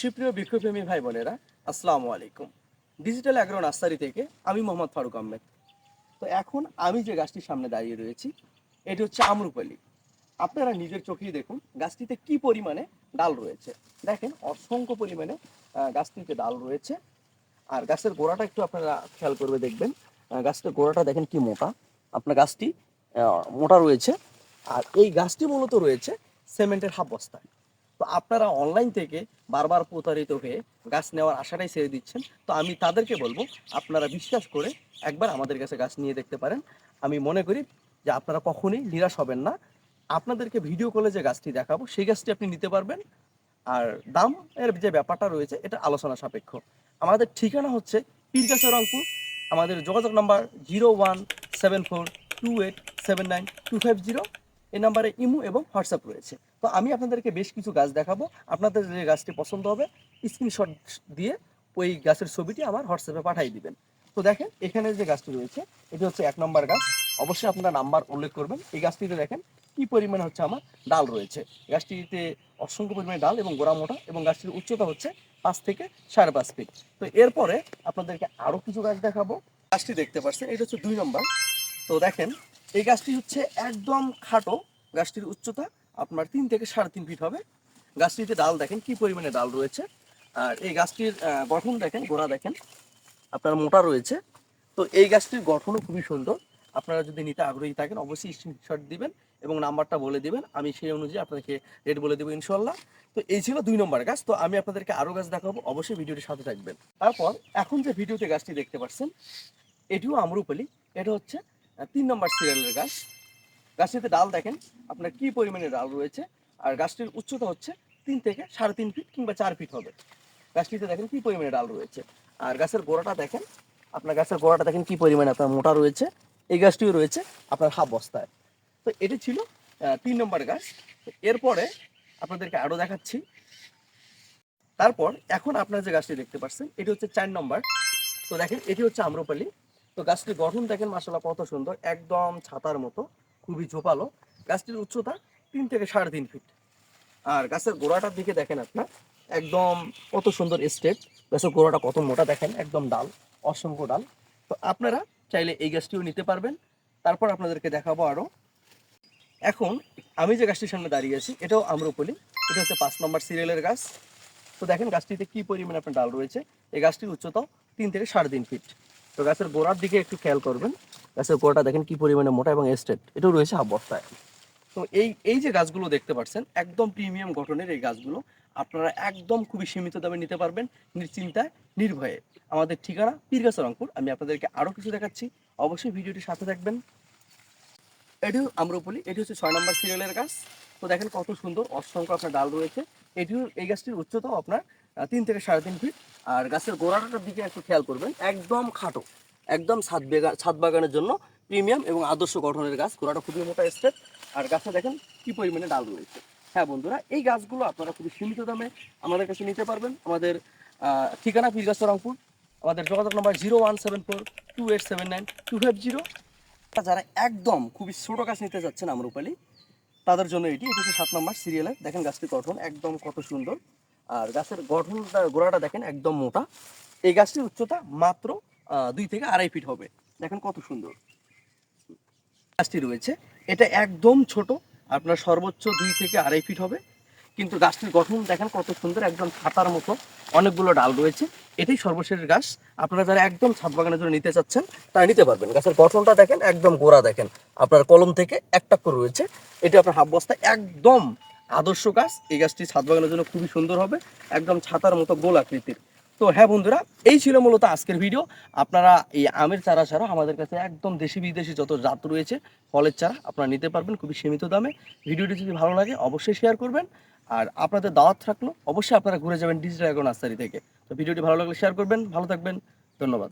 সুপ্রিয় বৃক্ষপ্রেমী ভাই বোনেরা, আসসালামু আলাইকুম। ডিজিটাল অ্যাগ্রো নার্সারি থেকে আমি মোহাম্মদ ফারুক আহমেদ। তো এখন আমি যে গাছটির সামনে দাঁড়িয়ে রয়েছি এটি হচ্ছে আম্রপালি। আপনারা নিজের চোখেই দেখুন গাছটিতে কি পরিমাণে ডাল রয়েছে। দেখেন অসংখ্য পরিমাণে গাছটিতে ডাল রয়েছে। আর গাছের গোড়াটা একটু আপনারা খেয়াল করবে দেখবেন, গাছটার গোড়াটা দেখেন কি মোটা। আপনার গাছটি মোটা রয়েছে। আর এই গাছটি মূলত রয়েছে সিমেন্টের হাফ বস্তায়। তো আপনারা অনলাইন থেকে বারবার প্রতারিত হয়ে গাছ নেওয়ার আশাটাই ছেড়ে দিচ্ছেন। তো আমি তাদেরকে বলবো আপনারা বিশ্বাস করে একবার আমাদের কাছে গাছ নিয়ে দেখতে পারেন। আমি মনে করি যে আপনারা কখনোই নিরাশ হবেন না। আপনাদেরকে ভিডিও কলে যে গাছটি দেখাবো সেই গাছটি আপনি নিতে পারবেন। আর দাম এর যে ব্যাপারটা রয়েছে এটা আলোচনা সাপেক্ষ। আমাদের ঠিকানা হচ্ছে পীরগাছা রংপুর। আমাদের যোগাযোগ নাম্বার 01742879 250। এই নাম্বারে ইমো এবং হোয়াটসঅ্যাপ রয়েছে। তো আমি আপনাদেরকে বেশ কিছু গাছ দেখাবো। আপনাদের যে গাছটি পছন্দ হবে স্ক্রিনশট দিয়ে ওই গাছের ছবিটি আমার হোয়াটসঅ্যাপে পাঠিয়ে দিবেন। তো দেখেন এখানে যে গাছটি রয়েছে এটি হচ্ছে 1 নম্বর গাছ। অবশ্যই আপনারা নাম্বার উল্লেখ করবেন। এই গাছটিতে দেখেন কি পরিমাণে হচ্ছে আমার ডাল রয়েছে। গাছটিতে অসংখ্য পরিমাণে ডাল এবং গোড়া মোটা এবং গাছটির উচ্চতা হচ্ছে 5 থেকে 5.5 ফিট। তো এরপরে আপনাদেরকে আরো কিছু গাছ দেখাবো। গাছটি দেখতে পাচ্ছেন এটা হচ্ছে 2 নম্বর। তো দেখেন এই গাছটি হচ্ছে একদম খাটো। গাছটির উচ্চতা আপনার 3 থেকে 3.5 ফিট হবে। গাছটিতে ডাল দেখেন কি পরিমাণে ডাল রয়েছে। আর এই গাছটির গঠন দেখেন, গোড়া দেখেন আপনার মোটা রয়েছে। তো এই গাছটির গঠনও খুবই সুন্দর। আপনারা যদি নিতে আগ্রহী থাকেন অবশ্যই স্ক্রিনশট দিবেন এবং নাম্বারটা বলে দিবেন। আমি সেই অনুযায়ী আপনাদেরকে রেট বলে দেবো ইনশাল্লাহ। তো এই ছিল 2 নম্বর গাছ। তো আমি আপনাদেরকে আরও গাছ দেখাবো, অবশ্যই ভিডিওটির সাথে থাকবেন। তারপর এখন যে ভিডিওতে গাছটি দেখতে পাচ্ছেন এটিও আম্রপালি। এটা হচ্ছে 3 নম্বর সিরিয়ালের গাছ। গাছটিতে ডাল দেখেন আপনার কি পরিমাণে ডাল রয়েছে। আর গাছটির উচ্চতা হচ্ছে 3 থেকে 3.5 ফিট কিংবা 4 ফিট হবে। গাছটিতে দেখেন কি পরিমাণে ডাল রয়েছে। আর গাছের গোড়াটা দেখেন, আপনার গাছের গোড়াটা দেখেন কি পরিমাণে আপনার মোটা রয়েছে। এই গাছটিও রয়েছে আপনার হাফ বস্তায়। তো এটি ছিল 3 নম্বর গাছ। এরপরে আপনাদেরকে আরো দেখাচ্ছি। তারপর এখন আপনারা যে গাছটি দেখতে পাচ্ছেন এটি হচ্ছে 4 নম্বর। তো দেখেন এটি হচ্ছে আম্রপালি। তো গাছটির গঠন দেখেন মাশাআল্লাহ কত সুন্দর, একদম ছাতার মতো, খুবই ঝোপালো। গাছটির উচ্চতা 3 থেকে 3.5 ফিট। আর গাছের গোড়াটার দিকে দেখেন আপনার একদম কত সুন্দর স্টেপ। গাছের গোড়াটা কত মোটা দেখেন, একদম ডাল, অসংখ্য ডাল। তো আপনারা চাইলে এই গাছটিও নিতে পারবেন। তারপর আপনাদেরকে দেখাবো আরো। এখন আমি যে গাছটির সামনে দাঁড়িয়ে আছি এটাও আম্রপলি। এটা হচ্ছে 5 নম্বর সিরিয়ালের গাছ। তো দেখেন গাছটিতে কি পরিমাণে আপনার ডাল রয়েছে। এই গাছটির উচ্চতাও 3 থেকে 3.5 ফিট। তো গাছের গোড়ার দিকে একটু খেয়াল করবেন। গাছের গোড়াটা দেখেন কি পরিমাণে মোটা এবং স্ট্রেট। এটাও রয়েছে হাফ বস্তায়। তো এই এই যে গাছগুলো দেখতে পাচ্ছেন একদম প্রিমিয়াম গঠনের এই গাছগুলো আপনারা একদম খুবই সীমিত দামে নিতে পারবেন, নিশ্চিন্তায়, নির্ভয়ে। আমাদের ঠিকানা পীরগাছা রংপুর। আমি আপনাদেরকে আরো কিছু দেখাচ্ছি, অবশ্যই ভিডিওটির সাথে থাকবেন। এটিও আম্রপলি। এটি হচ্ছে 6 নম্বর সিরিয়ালের গাছ। তো দেখেন কত সুন্দর, অসংখ্য আপনার ডাল রয়েছে। এটিও এই গাছটির উচ্চতাও আপনার 3 থেকে 3.5 ফিট। আর গাছের গোড়াটার দিকে একটু খেয়াল করবেন, একদম খাটো, একদম ছাদ বাগানের জন্য প্রিমিয়াম এবং আদর্শ গঠনের গাছ। গোড়াটা খুবই মোটা স্টেপ। আর গাছে দেখেন কি পরিমাণে ডাল রয়েছে। হ্যাঁ বন্ধুরা, এই গাছগুলো আপনারা খুবই সীমিত দামে আমাদের কাছে নিতে পারবেন। আমাদের ঠিকানা পীরগাছা রংপুর। আমাদের যোগাযোগ নম্বর 01742879 250। যারা একদম খুবই ছোট গাছ নিতে যাচ্ছেন আম্রপালি তাদের জন্য এটি হচ্ছে 7 নম্বর সিরিয়ালে। দেখেন গাছটির গঠন একদম কত সুন্দর। আর গাছের গঠনটা, গোড়াটা দেখেন একদম মোটা। এই গাছটির উচ্চতা মাত্র 2 থেকে 2.5 ফিট হবে। দেখেন কত সুন্দর গাছটি রয়েছে। এটা একদম ছোট, আপনার সর্বোচ্চ 2 থেকে 2.5 ফিট হবে। কিন্তু গাছটির গঠন দেখেন কত সুন্দর, একদম ছাতার মতো, অনেকগুলো ডাল রয়েছে। এটাই সর্বশেষ গাছ। আপনারা যারা একদম ছাদ বাগানের জন্য নিতে চাচ্ছেন তারা নিতে পারবেন। গাছের গঠনটা দেখেন, একদম গোড়া দেখেন আপনার কলম থেকে একটা করে রয়েছে। এটা আপনার হাফ বস্তা, একদম আদর্শ গাছ। এই গাছটি ছাদ বাগানের জন্য খুবই সুন্দর হবে, একদম ছাতার মতো গোল আকৃতির। তো হ্যাঁ বন্ধুরা, এই ছিল মূলত আজকের ভিডিও। আপনারা এই আমের চারা ছাড়াও আমাদের কাছে একদম দেশি বিদেশি যত জাত রয়েছে ফলের চারা আপনারা নিতে পারবেন খুবই সীমিত দামে। ভিডিওটি যদি ভালো লাগে অবশ্যই শেয়ার করবেন। আর আপনাদের দাওয়াত থাকলো, অবশ্যই আপনারা ঘুরে যাবেন ডিজিটাল অ্যাগ্রো নার্সারি থেকে। তো ভিডিওটি ভালো লাগলে শেয়ার করবেন। ভালো থাকবেন, ধন্যবাদ।